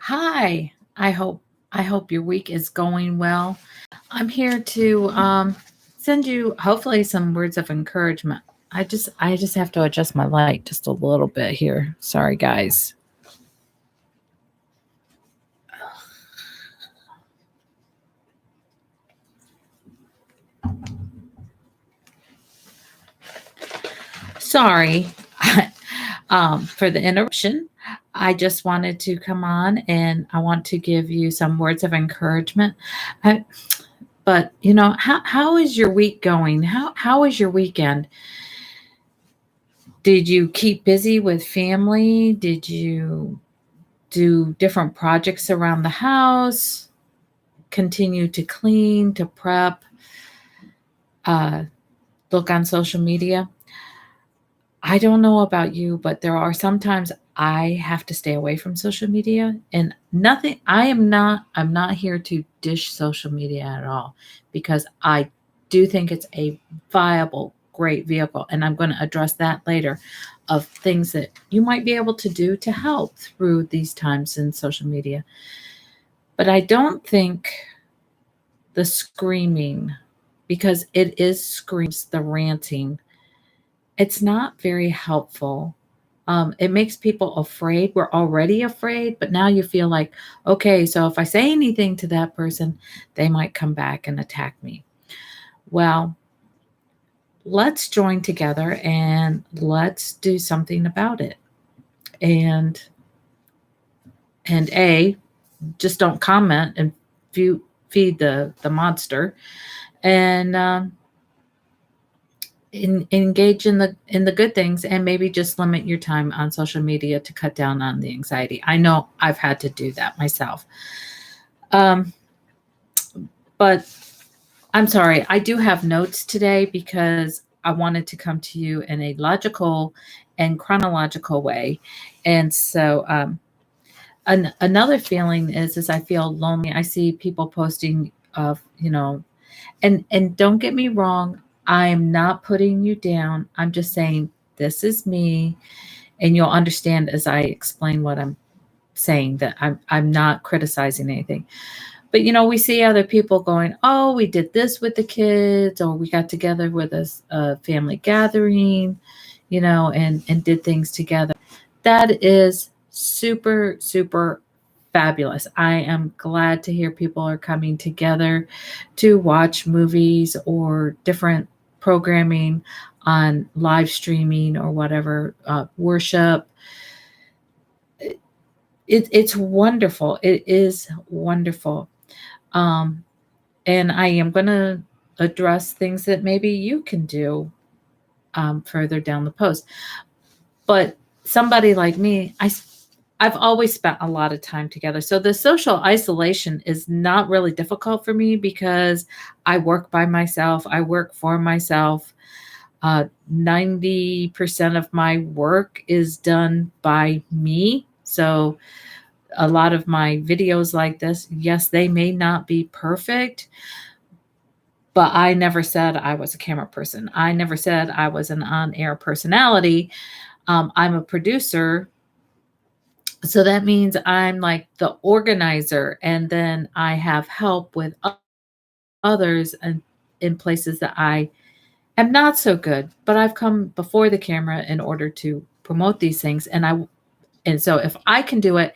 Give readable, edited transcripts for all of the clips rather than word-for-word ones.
Hi. I hope your week is going well. I'm here to send you hopefully some words of encouragement. I just have to adjust my light just a little bit here. Sorry guys. Sorry for the interruption. I just wanted to come on and I want to give you some words of encouragement. I, but how is your week going? How is your weekend? Did you keep busy with family? Did you do different projects around the house? Continue to clean, to prep, uh, look on social media? I don't know about you, but there are sometimes I have to stay away from social media and nothing I'm not here to dish social media at all because I do think it's a viable great vehicle and I'm going to address that later of things that you might be able to do to help through these times in social media. But I don't think the screaming, because it is screams, the ranting, it's not very helpful. It makes people afraid. We're already afraid, but now you feel like, okay, so if I say anything to that person, they might come back and attack me. Well, let's join together and let's do something about it. And and just don't comment and feed the monster, and engage in the good things, and maybe just limit your time on social media to cut down on the anxiety. I know I've had to do that myself. Um, but I'm sorry, I do have notes today because I wanted to come to you in a logical and chronological way. And so another feeling is I feel lonely. I see people posting of, and don't get me wrong, I'm not putting you down. I'm just saying this is me, and you'll understand as I explain what I'm saying, that I'm not criticizing anything. But we see other people going, "Oh, we did this with the kids, or we got together with a family gathering, and did things together." That is super, super fabulous. I am glad to hear people are coming together to watch movies or different programming on live streaming or whatever, worship. It's wonderful. It is wonderful. Um, and I am going to address things that maybe you can do further down the post. But somebody like me, I've always spent a lot of time together. So the social isolation is not really difficult for me because I work by myself, I work for myself. 90% of my work is done by me. So a lot of my videos like this, yes, they may not be perfect, but I never said I was a camera person. I never said I was an on air personality. I'm a producer. So that means I'm like the organizer, and then I have help with others and in places that I am not so good. But I've come before the camera in order to promote these things, and so if I can do it,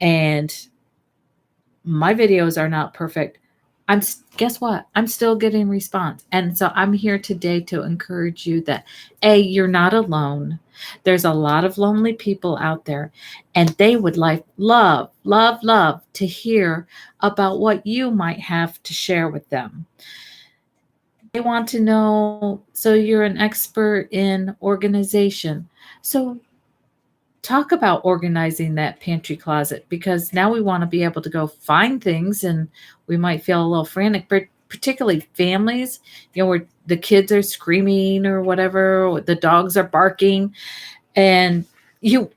and my videos are not perfect, guess what? I'm still getting response. And so I'm here today to encourage you that you're not alone. There's a lot of lonely people out there, and they would like love, love, love to hear about what you might have to share with them. They want to know, so you're an expert in organization. So talk about organizing that pantry closet, because now we want to be able to go find things, and we might feel a little frantic, particularly families, where the kids are screaming or whatever, or the dogs are barking, and you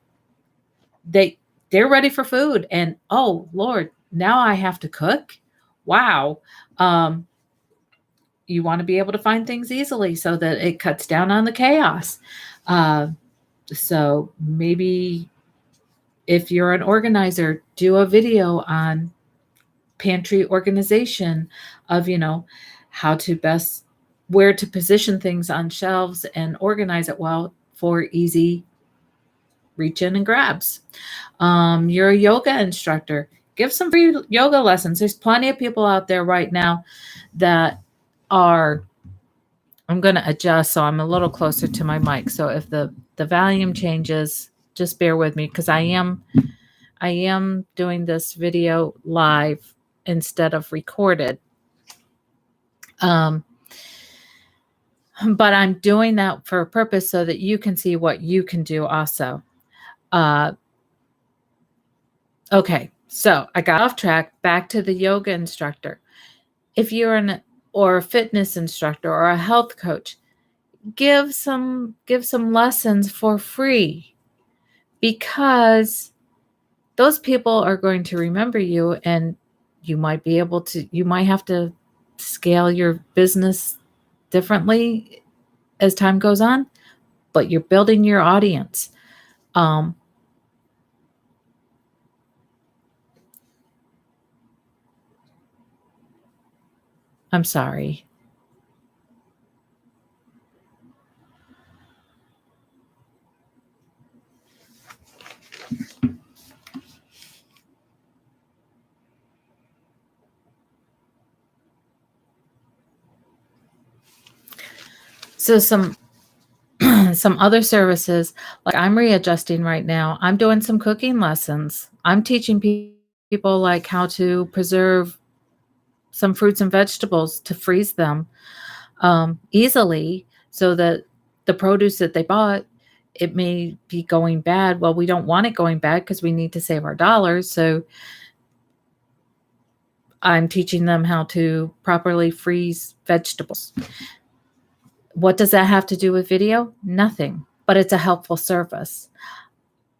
they they're ready for food, and oh Lord, now I have to cook. Wow. um you want to be able to find things easily so that it cuts down on the chaos. uh so maybe If you're an organizer, do a video on pantry organization of, how to best, where to position things on shelves and organize it well for easy reach in and grabs. You're a yoga instructor, give some free yoga lessons. There's plenty of people out there right now that are, I'm going to adjust so I'm a little closer to my mic. So if the volume changes, just bear with me, because I am doing this video live instead of recorded. But I'm doing that for a purpose so that you can see what you can do also. Okay, so I got off track, back to the yoga instructor. If you're or a fitness instructor or a health coach, give some lessons for free, because those people are going to remember you, and you might have to scale your business differently as time goes on, but you're building your audience. I'm sorry. So some other services, like I'm readjusting right now. I'm doing some cooking lessons. I'm teaching people like how to preserve some fruits and vegetables, to freeze them easily, so that the produce that they bought, it may be going bad. Well, we don't want it going bad because we need to save our dollars. So I'm teaching them how to properly freeze vegetables. What does that have to do with video? Nothing, but it's a helpful service.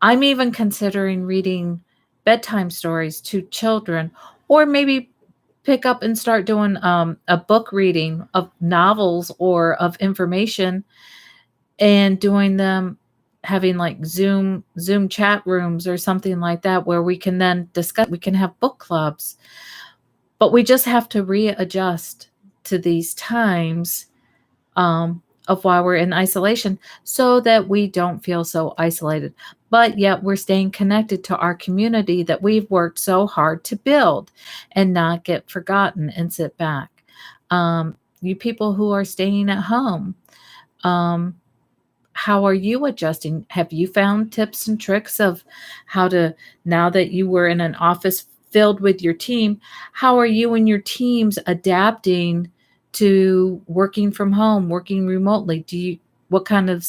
I'm even considering reading bedtime stories to children, or maybe pick up and start doing a book reading of novels or of information, and doing them, having like Zoom chat rooms or something like that, where we can then discuss, we can have book clubs. But we just have to readjust to these times of why we're in isolation, so that we don't feel so isolated, but yet we're staying connected to our community that we've worked so hard to build, and not get forgotten and sit back. You people who are staying at home, how are you adjusting? Have you found tips and tricks of how to, now that you were in an office filled with your team, how are you and your teams adapting to working from home, working remotely? What kind of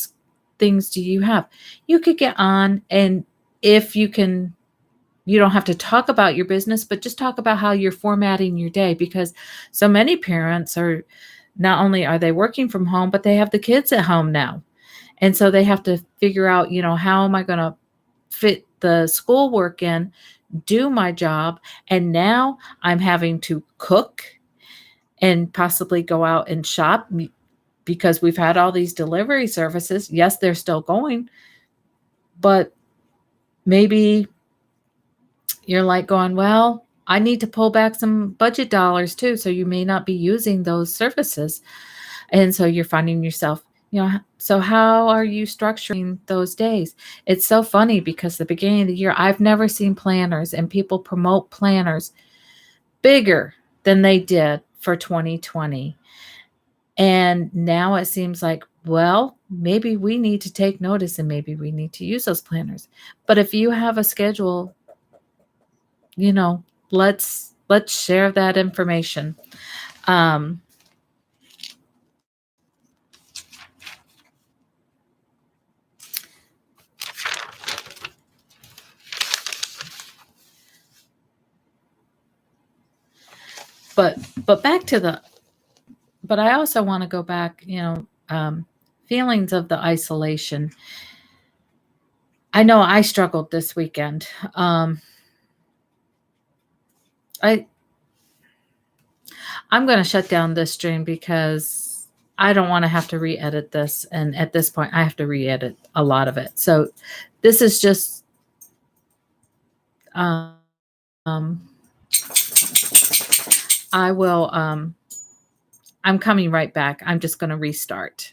things do you have? You could get on, and if you can, you don't have to talk about your business, but just talk about how you're formatting your day, because so many parents are, not only are they working from home, but they have the kids at home now. And so they have to figure out, how am I going to fit the schoolwork in, do my job, and now I'm having to cook and possibly go out and shop, because we've had all these delivery services. Yes, they're still going, but maybe you're like going, well, I need to pull back some budget dollars too. So you may not be using those services. And so you're finding yourself, so how are you structuring those days? It's so funny, because the beginning of the year, I've never seen planners and people promote planners bigger than they did for 2020. And now it seems like, well, maybe we need to take notice, and maybe we need to use those planners. But if you have a schedule, let's share that information. But back to but I also want to go back, feelings of the isolation. I know I struggled this weekend. I'm going to shut down this stream, because I don't want to have to re-edit this. And at this point, I have to re-edit a lot of it. So this is just Um, I will, I'm coming right back. I'm just gonna restart.